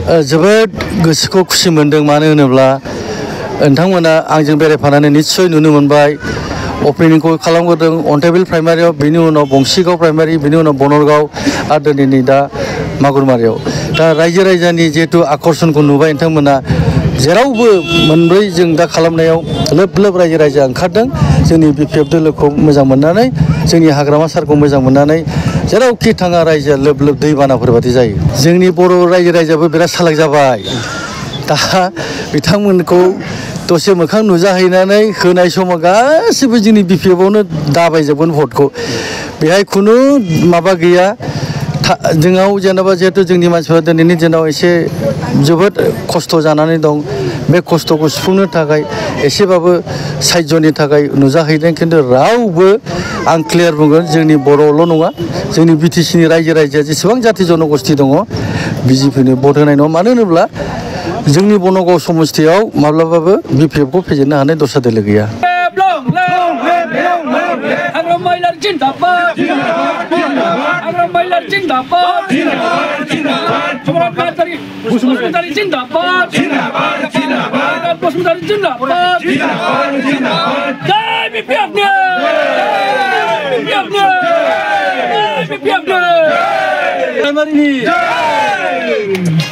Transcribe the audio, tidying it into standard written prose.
जोबोद गोसोखौ खुसि मोनदों। मानो होनोब्ला नोंथांमोना आंजों बेरायफानानै निस्सय नुनो मोनबाय। अपेनिंखौ खालामग्रोदों अन्थाइबिल प्राइमारियाव, बिनि उनाव बंसिगाव प्राइमारि, बिनि उनाव बनरगाव आरो दिनै दा मागुरमारियाव। दा रायजो राजानि जिहेतु आकर्षणखौ नुबाय नोंथांमोना, जेरावबो मोनब्रै जों दा खालामनायाव लोब लोब रायजो राजा ओंखारदों। जोंनि BPF दोलोखौ मोजां मोननानै, जोंनि हाग्रामा सारखौ मोजां मोननानै जेरावखि थाङा रायजोआ लोब लोब दैबानाफोर बादि जायो। जोंनि बर' रायजो राजायाबो बिराद सालाक जाबाय। दा बिथांमोनखौ दसे मोखां नुजाहैनानै होनाय समाव गासिबो जोंनि BPF-आवनो दाबायजोबगोन भटखौ। बेहाय खुनु माबा गैया। जोंनाव जेनेबा जिहेतु जोंनि मानसिफ्रा दिनैनि दिनाव एसे जोबोद खस्थ' जानानै दं। बे खस्थ'खौ सुफुंनो थाखाय एसेबाबो सायजनि थाखाय नुजाहैदों। खिन्थु रावबो, आं क्लियार बुंगोन, जोंनि बर'ल' नङा, जोंनि BTC-नि रायजो राजाया जेसेबां जाथि जनगस्ति दङ BJP-नो भट होनाय नङा। मानो होनोब्ला जोंनि बनगाव समस्तियाव माब्लाबाबो BPF-खौ फेजेननो हानाय दस्रा दोलो गैया। BPF